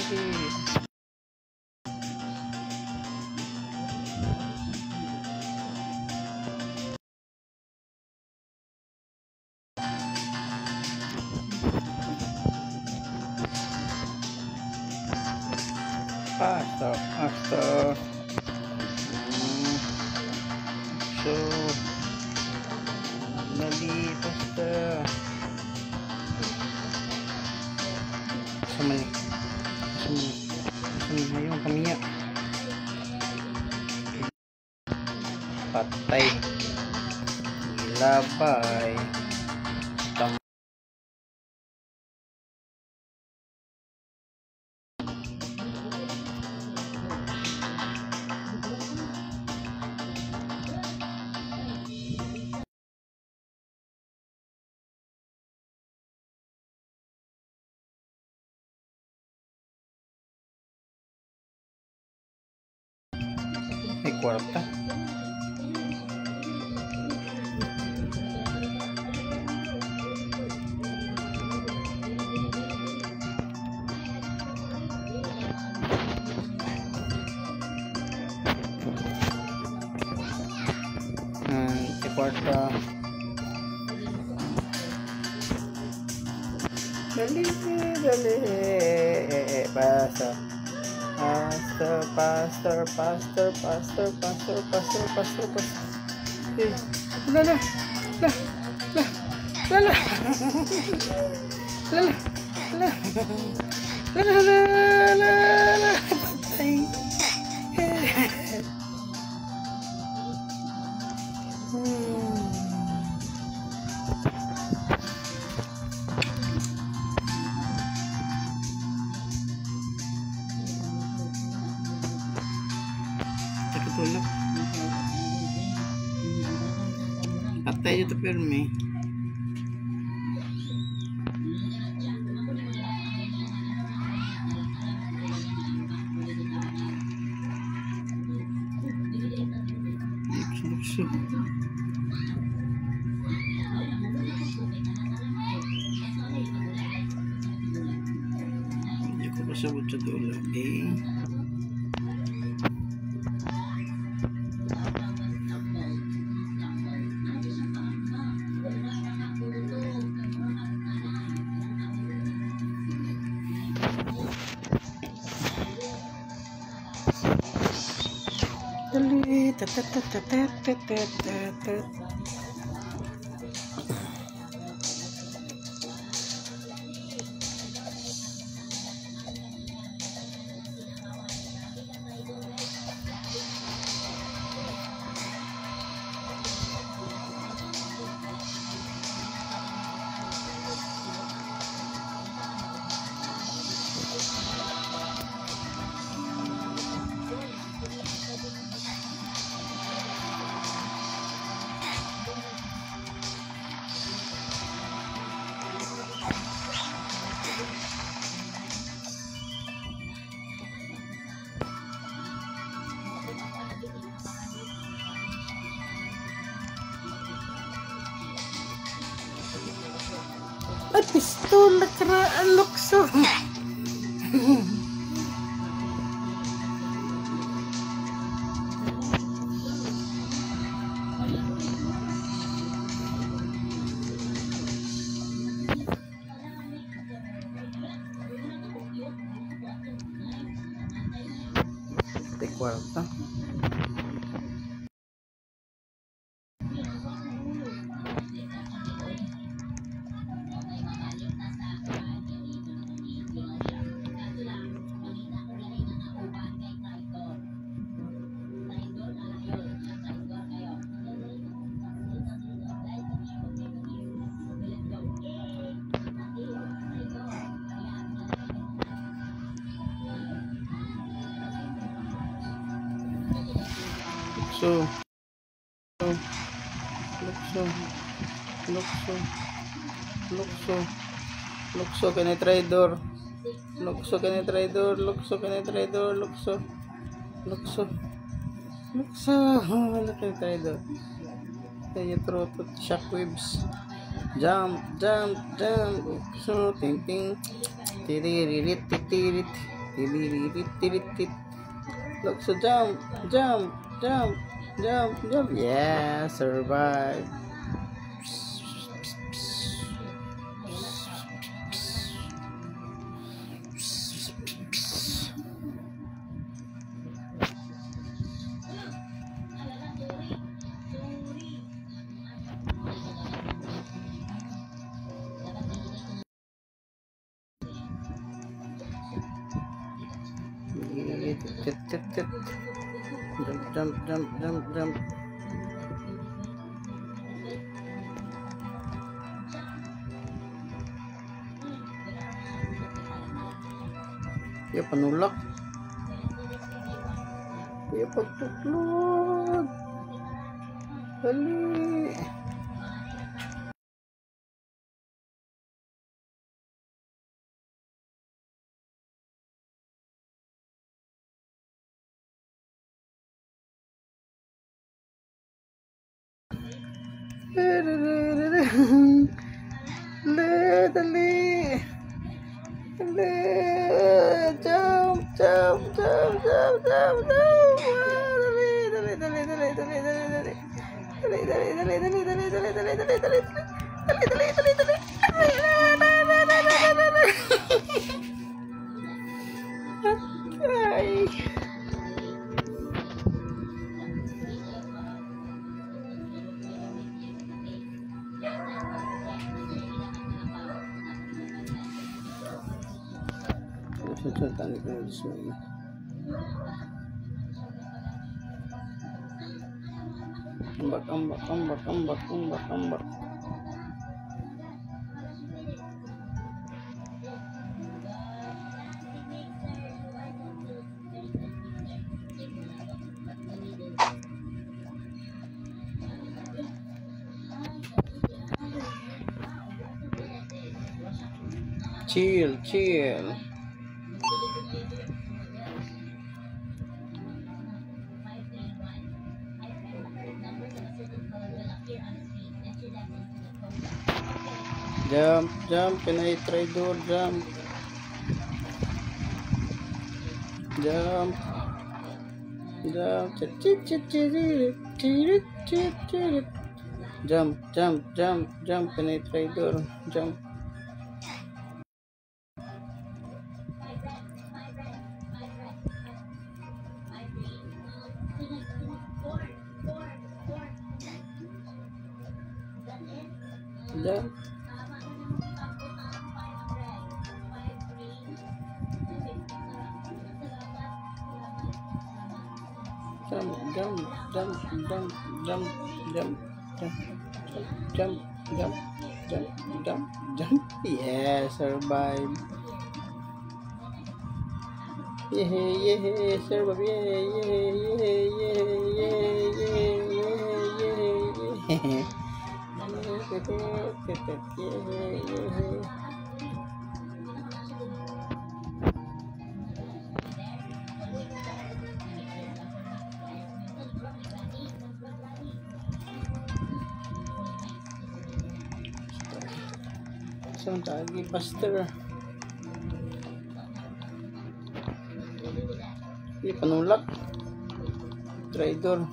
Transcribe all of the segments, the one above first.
Pasta. So, dali pasta. Sama yung kamiya. Patay. Ilabay. May kwarta. May kwarta. Dali. Basta. Pastor. Lala. Tulog. Patay dito pirmi. Lukso. Hindi ko pasabot sa tulog Dali. Ay, pistola karaan lukso. De kwarta. Lukso ka ni traidor. Lukso ka ni traidor. Wala ka ni traidor. Kaya trotot shockwaves. Jump. Lukso. Ting. Tiririt. Look, so jump, jump, jump, jump, jump. Yeah, survive. Jump, jump, jump, jump, jump. Ya panulak. Ya pagtuklod. Dali. Dali. Jump, jump, jump, jump, jump, jump. Dali, dali, dali, dali, dali, dali, dali. Dali, dali, dali, dali, dali, dali, dali, dali, dali. Dali, dali, dali, dali. Ay. Tani ko na ambak. Chill. Jump, Pinay Traidor, jump. Jump. Jump, Pinay Traidor, jump. Jump. Jump. Yeah, survive. Yeah, survive. Yeah. Saan tagi pastor? Ini panulak. Traidor.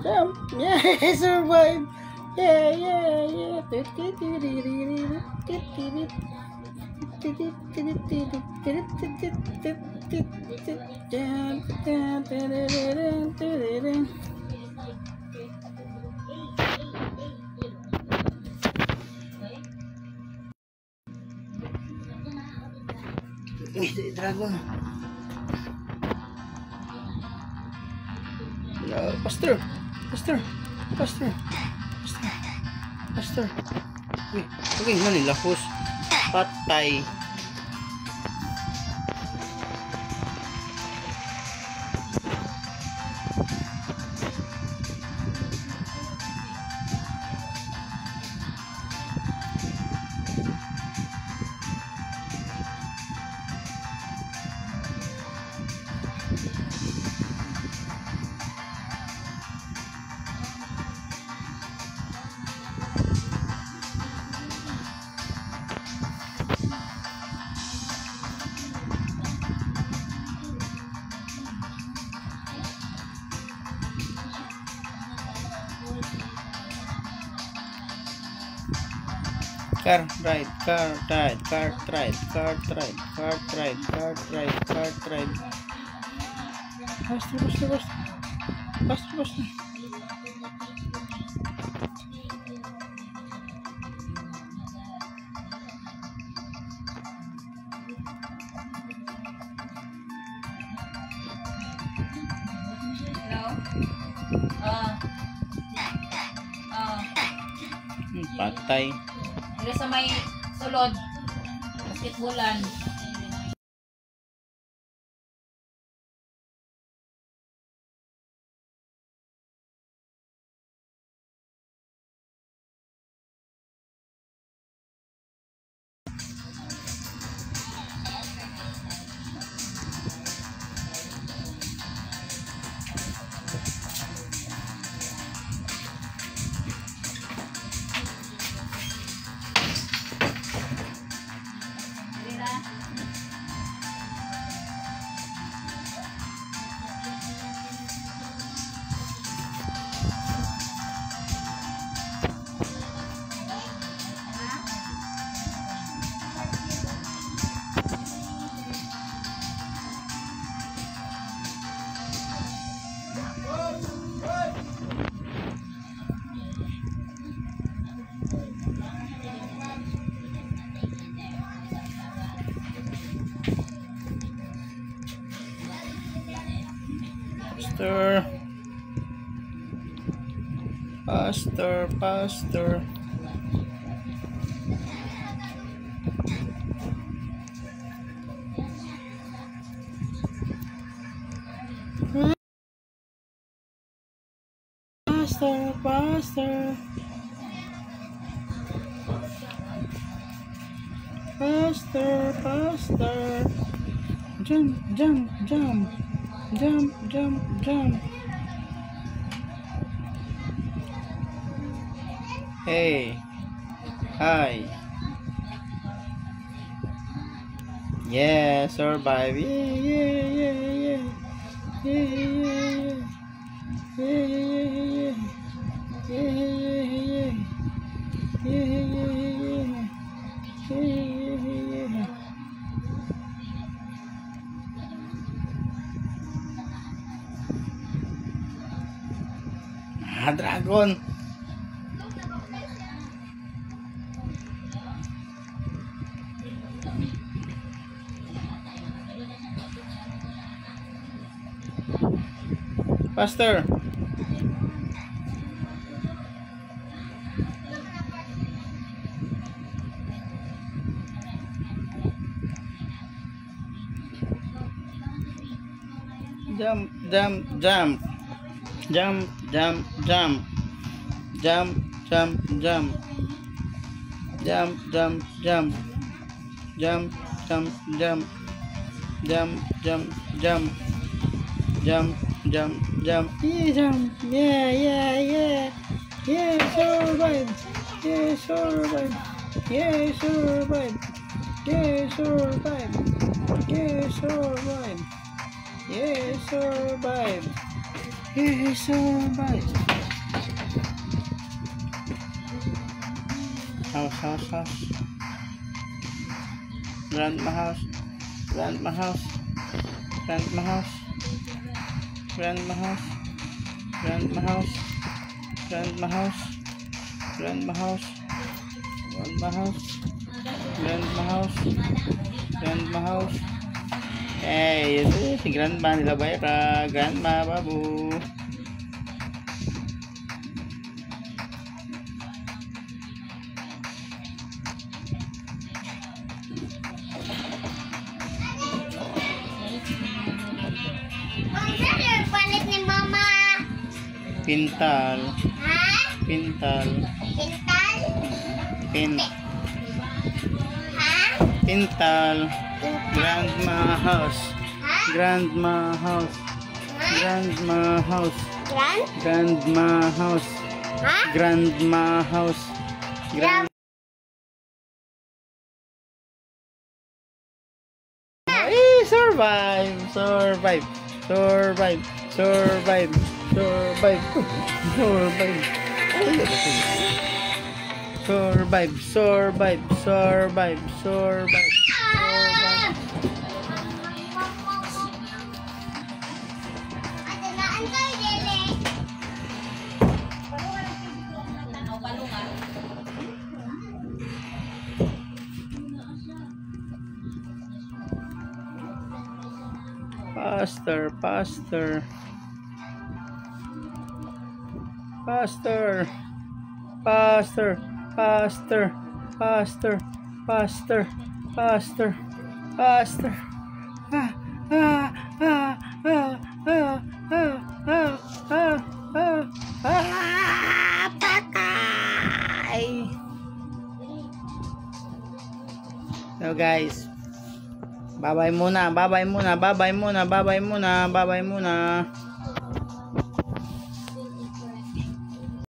Jump. Yeah, survive. Yeah. dragon. Pastor. Okay, manilahos. Patay. Car ride. Faster. Patay. Dili sa may sulod. Basketballan. Pastor. Pastor. Jump. Hey. Hi. Yeah, survive. Yeah. Dragon. Faster. Jump. Yeah. Survive. House. Grandma house. Eh, ito si Grandma nila Bayra. Grandma, babu. Ano palit ni Mama? Pintal. Ha? Pintal. Pintal? Pin. Ha? Pintal. Grandma house. Ha? Grandma house. Ha? Grandma house. Gran? Grandma house. Ha? Grandma house. Grand. Survive. Survive. Survive. Survive. Survive. Survive. Survive. Survive. Survive. Survive. Ate na antay dele. Tanaw balungan. Faster, faster. Faster. Faster. Faster. Faster. Faster. Faster. Faster. Ah, ah, ah, ah, ah, ah, ah, ah, ah, patay. So guys, bye-bye muna, bye-bye muna, bye-bye muna, bye-bye muna, bye-bye muna.